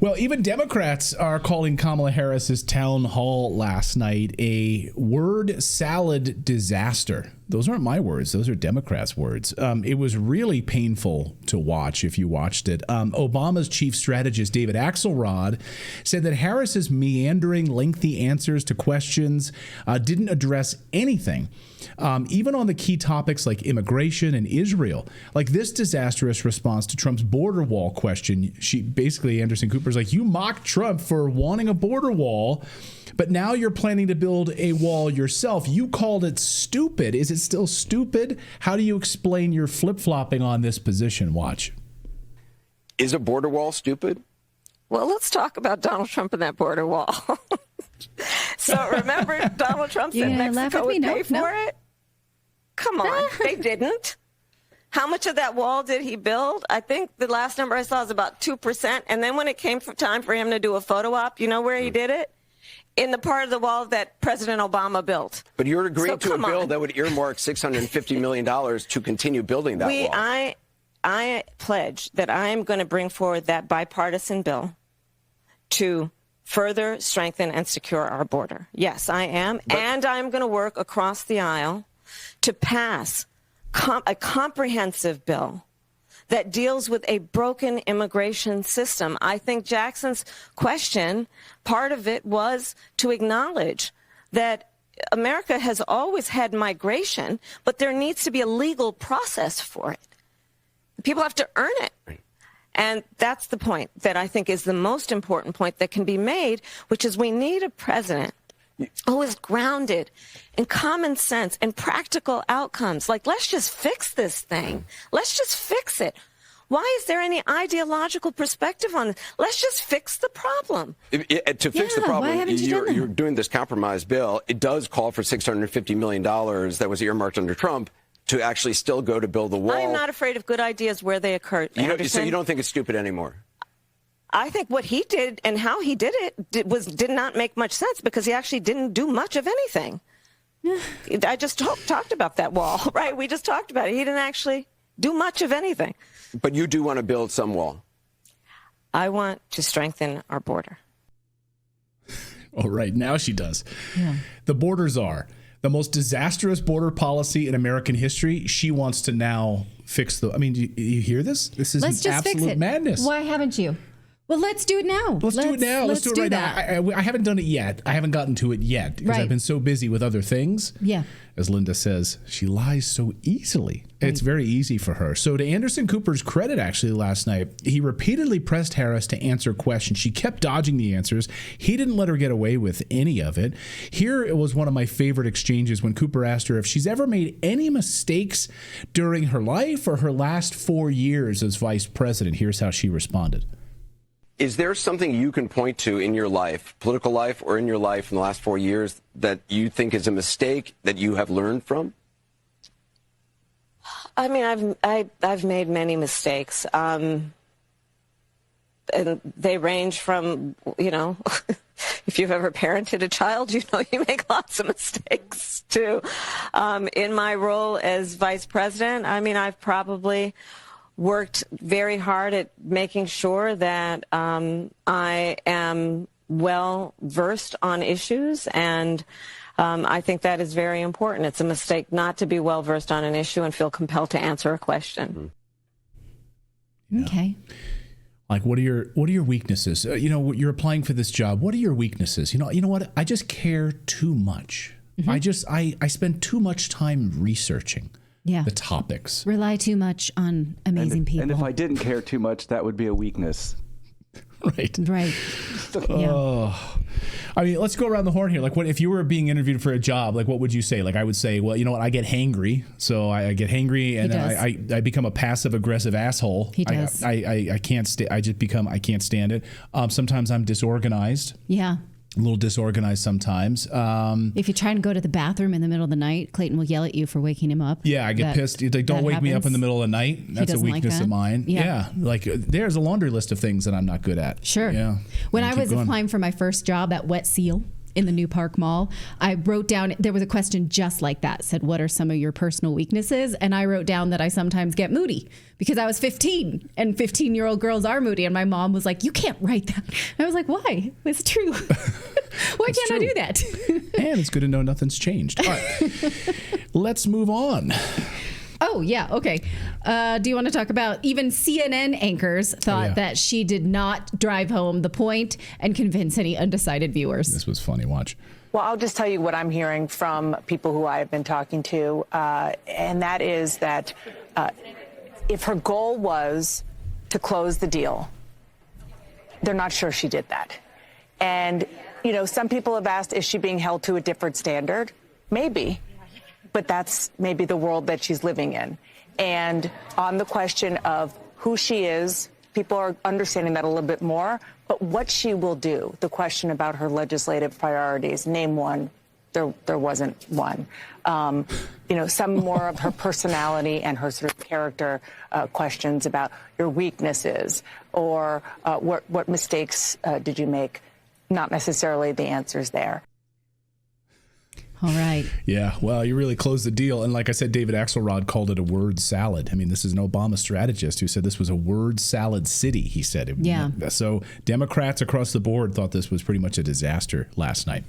Well, even Democrats are calling Kamala Harris's town hall last night a word salad disaster. Those aren't my words. Those are Democrats' words. It was really painful to watch if you watched it. Obama's chief strategist, David Axelrod, said that Harris's meandering, lengthy answers to questions didn't address anything, even on the key topics like immigration and Israel. Like this disastrous response to Trump's border wall question, Anderson Cooper's like, you mocked Trump for wanting a border wall, but now you're planning to build a wall yourself. You called it stupid. Is it still stupid? How do you explain your flip-flopping on this position? Watch. Is a border wall stupid? Well, let's talk about Donald Trump and that border wall. So remember, Donald Trump said Mexico would pay for it? Come on, they didn't. How much of that wall did he build? I think the last number I saw was about 2%. And then when it came time for him to do a photo op, you know where he did it? In the part of the wall that President Obama built. But you're agreeing to a bill that would earmark $650 million to continue building that wall. I pledge that I am going to bring forward that bipartisan bill to further strengthen and secure our border. Yes, I am. And I'm going to work across the aisle to pass a comprehensive bill that deals with a broken immigration system. I think Jackson's question, part of it was to acknowledge that America has always had migration, but there needs to be a legal process for it. People have to earn it. And that's the point that I think is the most important point that can be made, which is we need a president who is grounded in common sense and practical outcomes. Like, let's just fix this thing. Let's just fix it. Why is there any ideological perspective on it? Let's just fix the problem. To fix the problem, you're doing this compromise bill. It does call for $650 million that was earmarked under Trump to actually still go to build the wall. I am not afraid of good ideas where they occur. So you don't think it's stupid anymore? I think what he did and how he did it did not make much sense because he actually didn't do much of anything. I just talked about that wall, right? We just talked about it. He didn't actually do much of anything. But you do want to build some wall. I want to strengthen our border. All right, now she does. Yeah. The border czar, the most disastrous border policy in American history. She wants to now fix the. I mean, do you hear this? This is absolute madness. Why haven't you? Well, let's do it now. Let's do it now. Let's do it right now. I haven't done it yet. I haven't gotten to it yet because I've been so busy with other things. Yeah. As Linda says, she lies so easily. Right. It's very easy for her. So to Anderson Cooper's credit, actually, last night, he repeatedly pressed Harris to answer questions. She kept dodging the answers. He didn't let her get away with any of it. Here it was one of my favorite exchanges when Cooper asked her if she's ever made any mistakes during her life or her last 4 years as vice president. Here's how she responded. Is there something you can point to in your life, political life or in your life in the last 4 years that you think is a mistake that you have learned from? I mean, I've made many mistakes. And they range from, if you've ever parented a child, you make lots of mistakes too. In my role as vice president, I mean, I've probably worked very hard at making sure that I am well versed on issues, and I think that is very important. It's a mistake not to be well versed on an issue and feel compelled to answer a question. Yeah. Okay. Like, what are your weaknesses? You're applying for this job. What are your weaknesses? You know what? I just care too much. Mm-hmm. I spend too much time researching. Yeah. The topics. Rely too much on amazing people. And if I didn't care too much, that would be a weakness. Right. Yeah. I mean, let's go around the horn here. Like, what if you were being interviewed for a job? Like, what would you say? Like, I would say, well, you know what? I get hangry, so I get hangry, and I become a passive aggressive asshole. He does. I can't I can't stand it. Sometimes I'm disorganized. Yeah. A little disorganized sometimes. If you try and go to the bathroom in the middle of the night, Clayton will yell at you for waking him up. Yeah, I get pissed. Like, don't wake me up in the middle of the night. That's a weakness of mine. Yeah. Like, there's a laundry list of things that I'm not good at. Sure. Yeah. When I was applying for my first job at Wet Seal in the New Park Mall. I wrote down, there was a question just like that, said, what are some of your personal weaknesses? And I wrote down that I sometimes get moody because I was 15 and 15-year-old girls are moody. And my mom was like, you can't write that. I was like, why? It's true. Why can't I do that? And it's good to know nothing's changed. All right, let's move on. Oh, yeah. Okay. Do you want to talk about even CNN anchors thought that she did not drive home the point and convince any undecided viewers? This was funny. Watch. Well, I'll just tell you what I'm hearing from people who I've been talking to, and that is that if her goal was to close the deal, they're not sure she did that. And, you know, some people have asked, is she being held to a different standard? Maybe. But that's maybe the world that she's living in. And on the question of who she is, people are understanding that a little bit more. But what she will do, the question about her legislative priorities, name one, there wasn't one. You know, some more of her personality and her sort of character questions about your weaknesses or what mistakes did you make? Not necessarily the answers there. All right. Yeah, well, you really closed the deal. And like I said, David Axelrod called it a word salad. I mean, this is an Obama strategist who said this was a word salad city, he said. Yeah. So Democrats across the board thought this was pretty much a disaster last night.